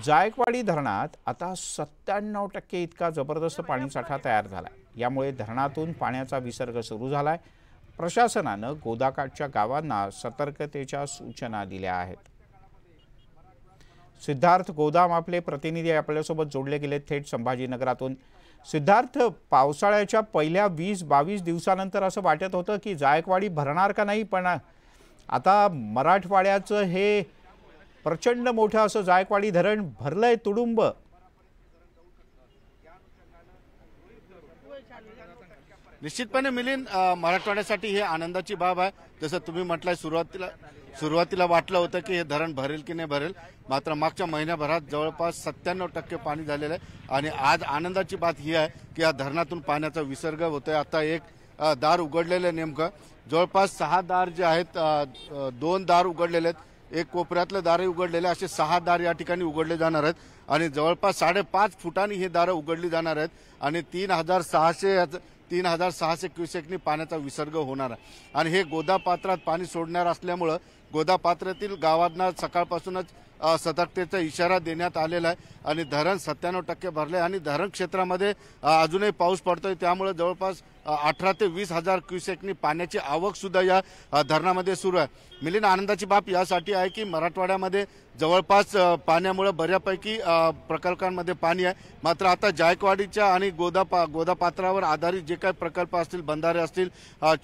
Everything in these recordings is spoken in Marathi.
जायकवाडी धरणात आता 97% इतका जबरदस्त पाणीसाठा तयार झाला। यामुळे धरणातून पाण्याचा विसर्ग सुरू झालाय। प्रशासनाने गोदाकाठच्या गावांना सतर्कतेच्या सूचना दिल्या आहेत। सिद्धार्थ गोदाम आपले प्रतिनिधी आपल्यासोबत जोडले गेले थेट संभाजीनगरातून। सिद्धार्थ, पावसाळ्याच्या पहिल्या 20-22 दिवसानंतर असं वाटत होतं की जायकवाडी भरणार का नाही, पण आता मराठवाड्याचं हे प्रचंड मोठं असं जायकवाडी धरण भरलंय तुडुंब। निश्चितपणे मिलिंद, मराठवाड्यासाठी हे आनंदाची बाब आहे। जसं तुम्ही म्हटलंय, सुरुवातीला वाटलं होतं की हे धरण भरेल की नाही भरेल, मात्र मागच्या महिन्याभरात जवळपास 97% पाणी झालेलं आहे। आणि आज आनंदाची बात ही आहे की या धरणातून पाण्याचा विसर्ग होतोय। आता एक दार उघडलेलं नेमकं जवळपास 6 दार जे आहेत, 2 दार उघडलेले आहेत, एक कोपऱ्यातलं दारही उघडलेले, असे 6 दार या ठिकाणी उघडले जाणार आहेत। आणि जवळपास 5.5 फुटांनी हे दारं उघडली जाणार आहेत आणि 3600 क्युसेकनी पाण्याचा विसर्ग होणार आहे। आणि हे गोदापात्रात पाणी सोडणार असल्यामुळं गोदापात्रातील गावांना सकाळपासूनच सतर्कतेचा इशारा देण्यात आलेला आहे। आणि धरण 97% भरले आणि धरण क्षेत्रामध्ये अजूनही पाऊस पडतोय, त्यामुळे जवळपास 18 ते 20 हजार क्युसेकनी पाण्याची आवक सुद्धा या धरणामध्ये सुरू आहे। मिलिंद, आनंदाची बाब यासाठी आहे की मराठवाड्यामध्ये जवळपास पाण्यामुळे बऱ्यापैकी प्रकल्पांमध्ये पाणी आहे, मात्र आता जायकवाडीच्या आणि गोदापात्रावर आधारित जे काही प्रकल्प असतील, बंधारे असतील,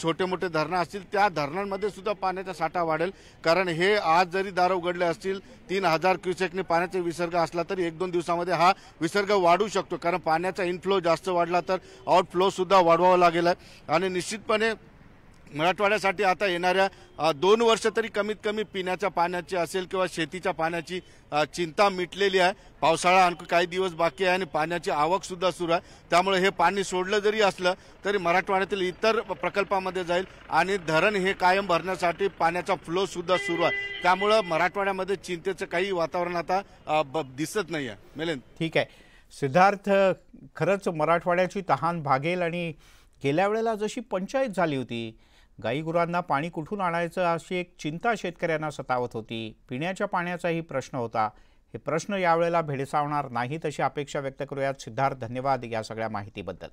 छोटे मोठे धरणं असतील, त्या धरणांमध्ये सुद्धा पाण्याचा साठा वाढेल। कारण हे आज जरी दारं उघडले असतील, 3000 क्युसेकने पाण्याचा विसर्ग असला तरी 1-2 दिवसामध्ये हा विसर्ग वाढू शकतो, कारण पाण्याचा इनफ्लो जास्त वाढला तर आउटफ्लो सुद्धा वाढवावा लागेल आहे। आणि निश्चितपणे मराठवाड्यासाठी आता येणाऱ्या 2 वर्ष तरी कमीत कमी पिण्याच्या पाण्याची असेल किंवा शेतीच्या पाण्याची चिंता मिटलेली आहे। पावसाळा आणखी काही दिवस बाकी आहे आणि पाण्याची आवक सुद्धा सुरू आहे, त्यामुळे हे पाणी सोडलं जरी असलं तरी मराठवाड्यातील इतर प्रकल्पामध्ये जाईल आणि धरण हे कायम भरण्यासाठी पाण्याचा फ्लो सुद्धा सुरू आहे। त्यामुळे मराठवाड्यामध्ये चिंतेचं काही वातावरण आता दिसत नाही आहे। मिलिंद, ठीक आहे सिद्धार्थ, खरंच मराठवाड्याची तहान भागेल। आणि गेल्या वेळेला जशी पंचायत झाली होती, गाईगुरांना पाणी कुठून आणायचं अशी एक चिंता शेतकऱ्यांना सतावत होती, पिण्याच्या पाण्याचाही प्रश्न होता, हे प्रश्न यावेळेला भेडसावणार नाहीत अशी अपेक्षा व्यक्त करूयात। सिद्धार्थ, धन्यवाद या सगळ्या माहितीबद्दल।